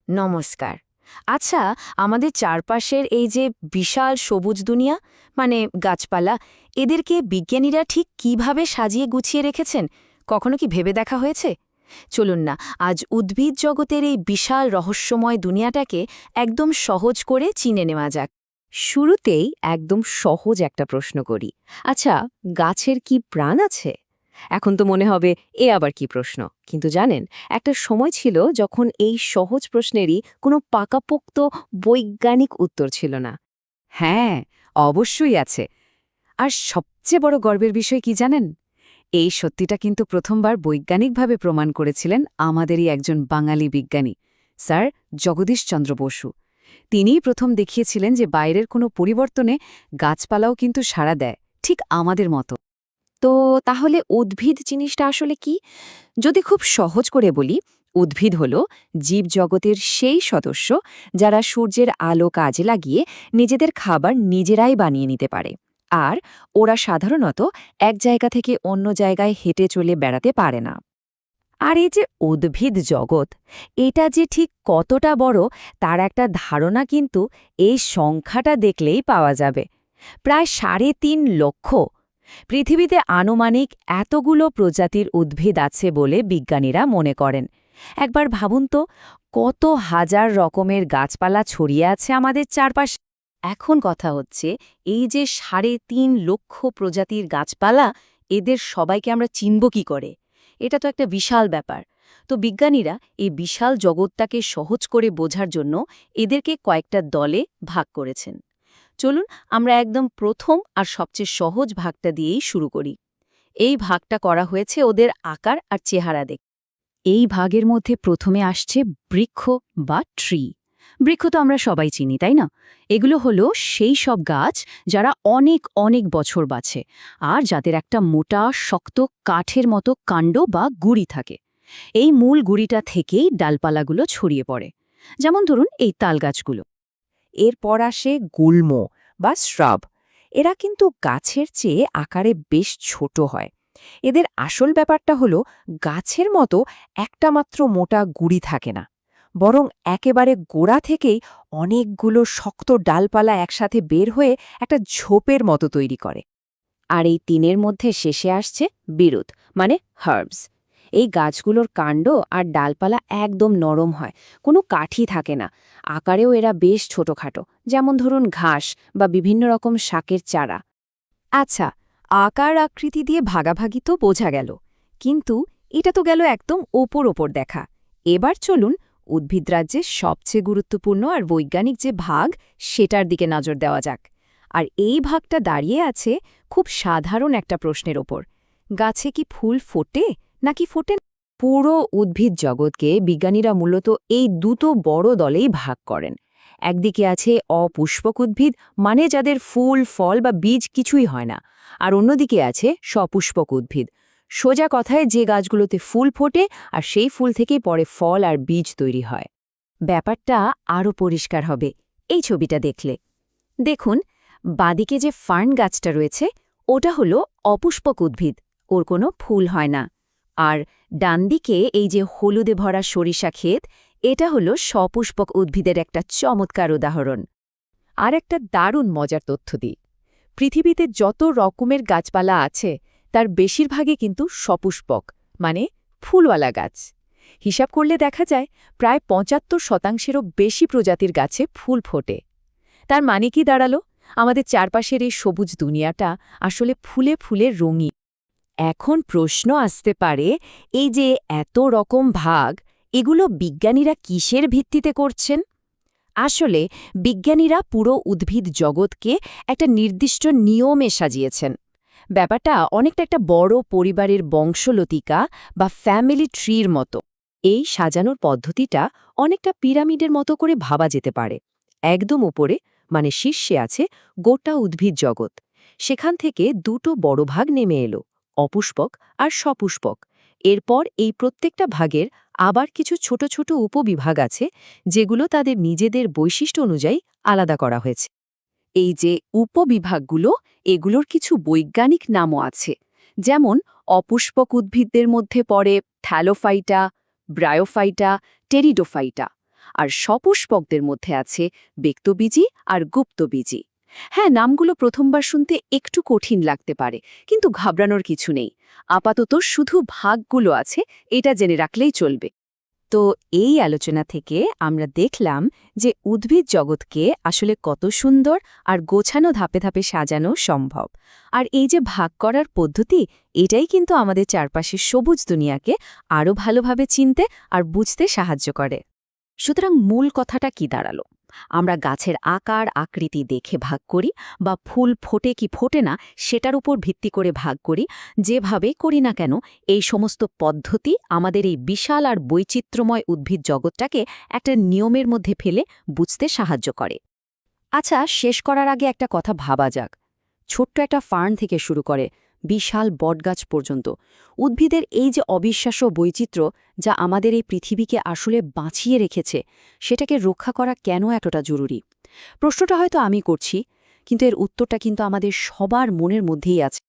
নমস্কার। আচ্ছা, আমাদের চারপাশের এই যে বিশাল সবুজ দুনিয়া, মানে গাছপালা, এদেরকে বিজ্ঞানীরা ঠিক কিভাবে সাজিয়ে গুছিয়ে রেখেছেন? কখনো কি ভেবে দেখা হয়েছে? চলুন না, আজ উদ্ভিদ জগতের এই বিশাল রহস্যময় দুনিয়াটাকে একদম সহজ করে চিনে নেওয়া যাক। শুরুতেই একদম সহজ একটা প্রশ্ন করি। আচ্ছা, গাছের কি প্রাণ আছে? এখন তো মনে হবে এ আবার কি প্রশ্ন, কিন্তু জানেন, একটা সময় ছিল যখন এই সহজ প্রশ্নেরই কোনো পাকাপোক্ত বৈজ্ঞানিক উত্তর ছিল না। হ্যাঁ, অবশ্যই আছে। আর সবচেয়ে বড় গর্বের বিষয় কি জানেন? এই সত্যিটা কিন্তু প্রথমবার বৈজ্ঞানিকভাবে প্রমাণ করেছিলেন আমাদেরই একজন বাঙালি বিজ্ঞানী, স্যার জগদীশচন্দ্র বসু। তিনিই প্রথম দেখিয়েছিলেন যে বাইরের কোনো পরিবর্তনে গাছপালাও কিন্তু সাড়া দেয়, ঠিক আমাদের মতো। তো তাহলে উদ্ভিদ জিনিসটা আসলে কি? যদি খুব সহজ করে বলি, উদ্ভিদ হল জীবজগতের সেই সদস্য যারা সূর্যের আলো কাজে লাগিয়ে নিজেদের খাবার নিজেরাই বানিয়ে নিতে পারে। আর ওরা সাধারণত এক জায়গা থেকে অন্য জায়গায় হেঁটে চলে বেড়াতে পারে না। আর এই যে উদ্ভিদ জগৎ, এটা যে ঠিক কতটা বড় তার একটা ধারণা কিন্তু এই সংখ্যাটা দেখলেই পাওয়া যাবে। প্রায় ৩.৫ লক্ষ। পৃথিবীতে আনুমানিক এতগুলো প্রজাতির উদ্ভিদ আছে বলে বিজ্ঞানীরা মনে করেন। একবার ভাবুন তো, কত হাজার রকমের গাছপালা ছড়িয়ে আছে আমাদের চারপাশে। এখন কথা হচ্ছে, এই যে ৩.৫ লক্ষ প্রজাতির গাছপালা, এদের সবাইকে আমরা চিনব কি করে? এটা তো একটা বিশাল ব্যাপার। তো বিজ্ঞানীরা এই বিশাল জগৎটাকে সহজ করে বোঝার জন্য এদেরকে কয়েকটা দলে ভাগ করেছেন। চলুন আমরা একদম প্রথম আর সবচেয়ে সহজ ভাগটা দিয়েই শুরু করি। এই ভাগটা করা হয়েছে ওদের আকার আর চেহারা দেখে। এই ভাগের মধ্যে প্রথমে আসছে বৃক্ষ বা ট্রি। বৃক্ষ তো আমরা সবাই চিনি, তাই না? এগুলো হলো সেই সব গাছ যারা অনেক অনেক বছর বাঁচে আর যাদের একটা মোটা শক্ত কাঠের মতো কাণ্ড বা গুঁড়ি থাকে। এই মূল গুঁড়িটা থেকেই ডালপালাগুলো ছড়িয়ে পড়ে, যেমন ধরুন এই তালগাছগুলো। এরপর আসে গুল্ম বা শ্রাব। এরা কিন্তু গাছের চেয়ে আকারে বেশ ছোট হয়। এদের আসল ব্যাপারটা হলো গাছের মতো একটা মাত্র মোটা গুঁড়ি থাকে না, বরং একেবারে গোড়া থেকেই অনেকগুলো শক্ত ডালপালা একসাথে বের হয়ে একটা ঝোপের মতো তৈরি করে। আর এই তিনের মধ্যে শেষে আসছে বিরুৎ, মানে হার্বস। এই গাছগুলোর কাণ্ড আর ডালপালা একদম নরম হয়, কোনো কাঠি থাকে না। আকারেও এরা বেশ ছোটখাটো, যেমন ধরুন ঘাস বা বিভিন্ন রকম শাকের চারা। আচ্ছা, আকার আকৃতি দিয়ে ভাগাভাগি তো বোঝা গেল, কিন্তু এটা তো গেল একদম ওপর দেখা। এবার চলুন উদ্ভিদরাজ্যের সবচেয়ে গুরুত্বপূর্ণ আর বৈজ্ঞানিক যে ভাগ, সেটার দিকে নজর দেওয়া যাক। আর এই ভাগটা দাঁড়িয়ে আছে খুব সাধারণ একটা প্রশ্নের ওপর: গাছে কি ফুল ফোটে নাকি ফোটে না? পুরো উদ্ভিদ জগৎকে বিজ্ঞানীরা মূলত এই দুটো বড় দলেই ভাগ করেন। একদিকে আছে অপুষ্পক উদ্ভিদ, মানে যাদের ফুল ফল বা বীজ কিছুই হয় না। আর অন্যদিকে আছে সপুষ্পক উদ্ভিদ, সোজা কথায় যে গাছগুলোতে ফুল ফোটে আর সেই ফুল থেকেই পরে ফল আর বীজ তৈরি হয়। ব্যাপারটা আরও পরিষ্কার হবে এই ছবিটা দেখলে। দেখুন, বাদিকে যে ফার্ন গাছটা রয়েছে, ওটা হলো অপুষ্পক উদ্ভিদ, ওর কোনো ফুল হয় না। আর ডানদিকে এই যে হলুদে ভরা সরিষা ক্ষেত, এটা হলো সপুষ্পক উদ্ভিদের একটা চমৎকার উদাহরণ। আর একটা দারুণ মজার তথ্য দিই। পৃথিবীতে যত রকমের গাছপালা আছে তার বেশিরভাগই কিন্তু সপুষ্পক, মানে ফুলওয়ালা গাছ। হিসাব করলে দেখা যায় প্রায় ৭৫%-এরও বেশি প্রজাতির গাছে ফুল ফোটে। তার মানে কি দাঁড়ালো? আমাদের চারপাশের এই সবুজ দুনিয়াটা আসলে ফুলে ফুলে রঙিন। এখন প্রশ্ন আসতে পারে, এই যে এত রকম ভাগ, এগুলো বিজ্ঞানীরা কিসের ভিত্তিতে করছেন? আসলে বিজ্ঞানীরা পুরো উদ্ভিদ জগৎকে একটা নির্দিষ্ট নিয়মে সাজিয়েছেন। ব্যাপারটা অনেকটা একটা বড় পরিবারের বংশলতিকা বা ফ্যামিলি ট্রির মতো। এই সাজানোর পদ্ধতিটা অনেকটা পিরামিডের মতো করে ভাবা যেতে পারে। একদম উপরে, মানে শীর্ষে আছে গোটা উদ্ভিদ জগৎ। সেখান থেকে দুটো বড় ভাগ নেমে এলো, অপুষ্পক আর সপুষ্পক। এরপর এই প্রত্যেকটা ভাগের আবার কিছু ছোট ছোট উপবিভাগ আছে, যেগুলো তাদের নিজেদের বৈশিষ্ট্য অনুযায়ী আলাদা করা হয়েছে। এই যে উপবিভাগগুলো, এগুলোর কিছু বৈজ্ঞানিক নামও আছে। যেমন অপুষ্পক উদ্ভিদদের মধ্যে পড়ে থ্যালোফাইটা, ব্রায়োফাইটা, টেরিডোফাইটা। আর সপুষ্পকদের মধ্যে আছে ব্যক্তবীজী আর গুপ্তবীজী। হ্যাঁ, নামগুলো প্রথমবার শুনতে একটু কঠিন লাগতে পারে, কিন্তু ঘাবড়ানোর কিছু নেই। আপাতত শুধু ভাগগুলো আছে, এটা জেনে রাখলেই চলবে। তো এই আলোচনা থেকে আমরা দেখলাম যে উদ্ভিদ জগৎকে আসলে কত সুন্দর আর গোছানো ধাপে ধাপে সাজানো সম্ভব। আর এই যে ভাগ করার পদ্ধতি, এটাই কিন্তু আমাদের চারপাশের সবুজ দুনিয়াকে আরও ভালোভাবে চিনতে আর বুঝতে সাহায্য করে। সুতরাং মূল কথাটা কি দাঁড়ালো? আমরা গাছের আকার আকৃতি দেখে ভাগ করি, বা ফুল ফোটে কি ফোটে না সেটার উপর ভিত্তি করে ভাগ করি। যেভাবে করি না কেন, এই সমস্ত পদ্ধতি আমাদের এই বিশাল আর বৈচিত্র্যময় উদ্ভিদ জগৎটাকে একটা নিয়মের মধ্যে ফেলে বুঝতে সাহায্য করে। আচ্ছা, শেষ করার আগে একটা কথা ভাবা যাক। ছোট্ট একটা ফার্ন থেকে শুরু করে বিশাল বটগাছ পর্যন্ত উদ্ভিদের এই যে অবিশ্বাস্য বৈচিত্র্য, যা আমাদের এই পৃথিবীকে আসলে বাঁচিয়ে রেখেছে, সেটাকে রক্ষা করা কেন এতটা জরুরি? প্রশ্নটা হয়তো আমি করছি, কিন্তু এর উত্তরটা কিন্তু আমাদের সবার মনের মধ্যেই আছে।